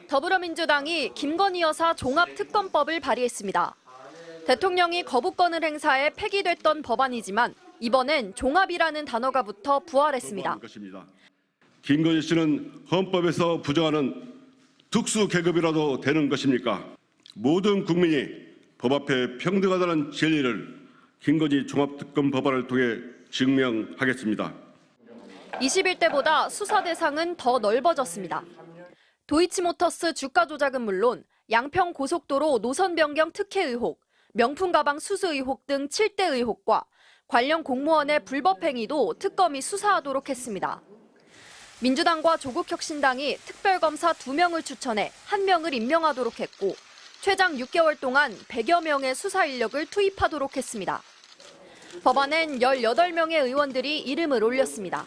더불어민주당이 김건희 여사 종합특검법을 발의했습니다. 대통령이 거부권을 행사해 폐기됐던 법안이지만 이번엔 종합이라는 단어가 붙어 부활했습니다. 김건희 씨는 헌법에서 부정하는 특수 계급이라도 되는 것입니까? 모든 국민이 법 앞에 평등하다는 진리를 김건희 종합특검 법안을 통해 증명하겠습니다. 21대보다 수사 대상은 더 넓어졌습니다. 도이치모터스 주가 조작은 물론 양평 고속도로 노선 변경 특혜 의혹, 명품 가방 수수 의혹 등 7대 의혹과 관련 공무원의 불법 행위도 특검이 수사하도록 했습니다. 민주당과 조국혁신당이 특별검사 2명을 추천해 1명을 임명하도록 했고 최장 6개월 동안 100여 명의 수사 인력을 투입하도록 했습니다. 법안엔 18명의 의원들이 이름을 올렸습니다.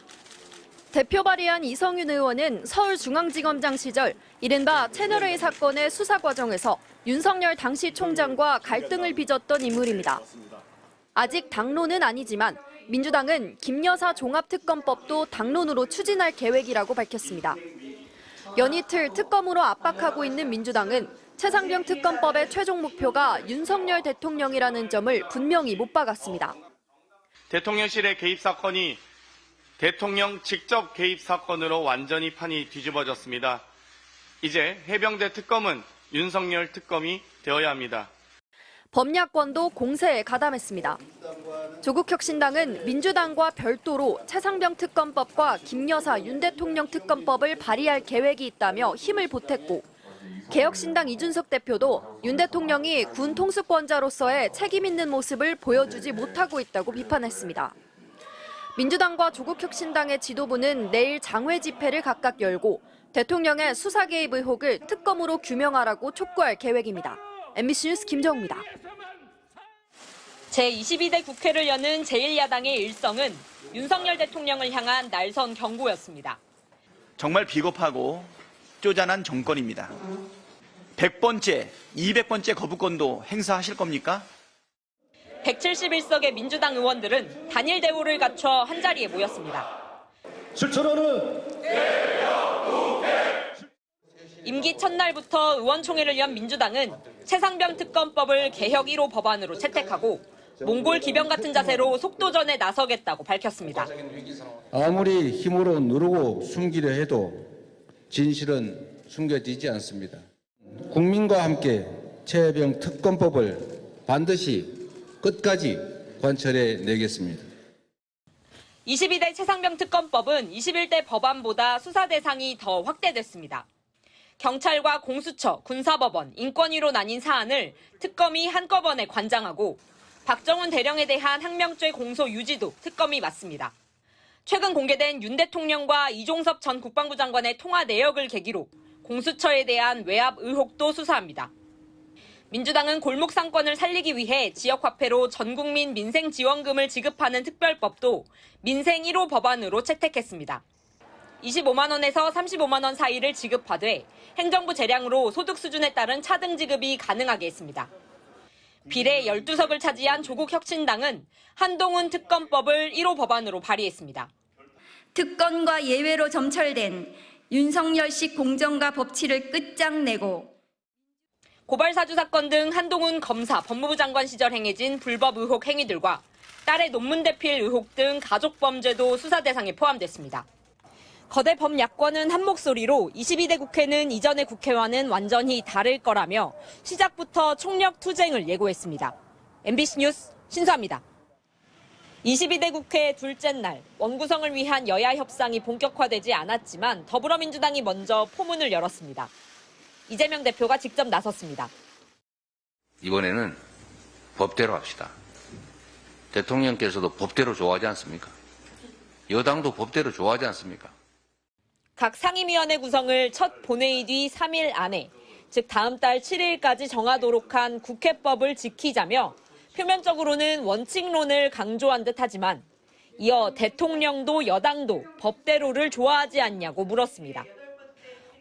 대표 발의한 이성윤 의원은 서울중앙지검장 시절 이른바 채널A 사건의 수사 과정에서 윤석열 당시 총장과 갈등을 빚었던 인물입니다. 아직 당론은 아니지만 민주당은 김 여사 종합특검법도 당론으로 추진할 계획이라고 밝혔습니다. 연이틀 특검으로 압박하고 있는 민주당은 최상병 특검법의 최종 목표가 윤석열 대통령이라는 점을 분명히 못 박았습니다. 대통령실의 개입 사건이 대통령 직접 개입 사건으로 완전히 판이 뒤집어졌습니다. 이제 해병대 특검은 윤석열 특검이 되어야 합니다. 범야권도 공세에 가담했습니다. 조국혁신당은 민주당과 별도로 최상병 특검법과 김 여사 윤 대통령 특검법을 발의할 계획이 있다며 힘을 보탰고 개혁신당 이준석 대표도 윤 대통령이 군 통수권자로서의 책임 있는 모습을 보여주지 못하고 있다고 비판했습니다. 민주당과 조국혁신당의 지도부는 내일 장외 집회를 각각 열고 대통령의 수사 개입 의혹을 특검으로 규명하라고 촉구할 계획입니다. MBC 뉴스 김정우입니다. 제22대 국회를 여는 제1야당의 일성은 윤석열 대통령을 향한 날선 경고였습니다. 정말 비겁하고 쪼잔한 정권입니다. 100번째, 200번째 거부권도 행사하실 겁니까? 171석의 민주당 의원들은 단일 대우를 갖춰 한자리에 모였습니다. 실천하는 임기 첫날부터 의원총회를 연 민주당은 최상병 특검법을 개혁 1호 법안으로 채택하고 몽골 기병 같은 자세로 속도전에 나서겠다고 밝혔습니다. 아무리 힘으로 누르고 숨기려 해도 진실은 숨겨지지 않습니다. 국민과 함께 최병 특검법을 반드시 끝까지 관철해 내겠습니다. 22대 최상병 특검법은 21대 법안보다 수사 대상이 더 확대됐습니다. 경찰과 공수처, 군사법원, 인권위로 나뉜 사안을 특검이 한꺼번에 관장하고 박정훈 대령에 대한 항명죄 공소 유지도 특검이 맡습니다. 최근 공개된 윤 대통령과 이종섭 전 국방부 장관의 통화 내역을 계기로 공수처에 대한 외압 의혹도 수사합니다. 민주당은 골목 상권을 살리기 위해 지역화폐로 전국민 민생지원금을 지급하는 특별법도 민생 1호 법안으로 채택했습니다. 25만 원에서 35만 원 사이를 지급하되 행정부 재량으로 소득 수준에 따른 차등 지급이 가능하게 했습니다. 비례 12석을 차지한 조국혁신당은 한동훈 특검법을 1호 법안으로 발의했습니다. 특권과 예외로 점철된 윤석열식 공정과 법치를 끝장내고 고발사주 사건 등 한동훈 검사, 법무부 장관 시절 행해진 불법 의혹 행위들과 딸의 논문 대필 의혹 등 가족범죄도 수사 대상에 포함됐습니다. 거대 범야권은 한 목소리로 22대 국회는 이전의 국회와는 완전히 다를 거라며 시작부터 총력 투쟁을 예고했습니다. MBC 뉴스 신수아입니다. 22대 국회 둘째 날 원구성을 위한 여야 협상이 본격화되지 않았지만 더불어민주당이 먼저 포문을 열었습니다. 이재명 대표가 직접 나섰습니다. 이번에는 법대로 합시다. 대통령께서도 법대로 좋아하지 않습니까? 여당도 법대로 좋아하지 않습니까? 각 상임위원회 구성을 첫 본회의 뒤 3일 안에, 즉 다음 달 7일까지 정하도록 한 국회법을 지키자며 표면적으로는 원칙론을 강조한 듯하지만 이어 대통령도 여당도 법대로를 좋아하지 않냐고 물었습니다.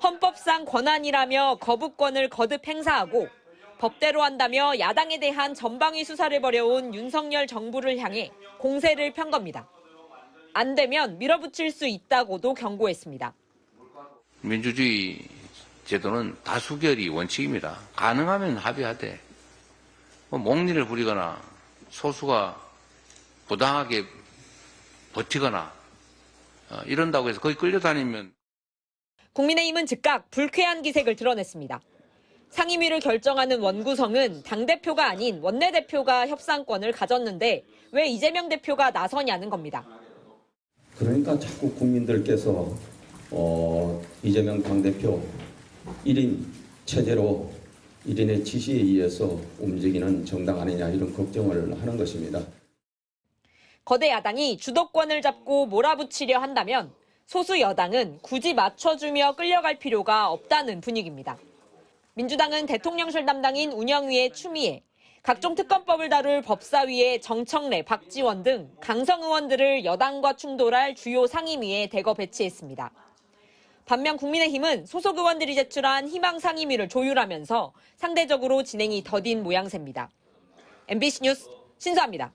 헌법상 권한이라며 거부권을 거듭 행사하고 법대로 한다며 야당에 대한 전방위 수사를 벌여온 윤석열 정부를 향해 공세를 편 겁니다. 안 되면 밀어붙일 수 있다고도 경고했습니다. 민주주의 제도는 다수결이 원칙입니다. 가능하면 합의하되 몽리를 부리거나 소수가 부당하게 버티거나 이런다고 해서 거기 끌려다니면. 국민의힘은 즉각 불쾌한 기색을 드러냈습니다. 상임위를 결정하는 원구성은 당대표가 아닌 원내대표가 협상권을 가졌는데 왜 이재명 대표가 나서냐는 겁니다. 그러니까 자꾸 국민들께서 이재명 당대표 1인 체제로 1인의 지시에 의해서 움직이는 정당 아니냐 이런 걱정을 하는 것입니다. 거대 야당이 주도권을 잡고 몰아붙이려 한다면 소수 여당은 굳이 맞춰주며 끌려갈 필요가 없다는 분위기입니다. 민주당은 대통령실 담당인 운영위의 추미애, 각종 특검법을 다룰 법사위의 정청래, 박지원 등 강성 의원들을 여당과 충돌할 주요 상임위에 대거 배치했습니다. 반면 국민의힘은 소속 의원들이 제출한 희망 상임위를 조율하면서 상대적으로 진행이 더딘 모양새입니다. MBC 뉴스 신수아입니다.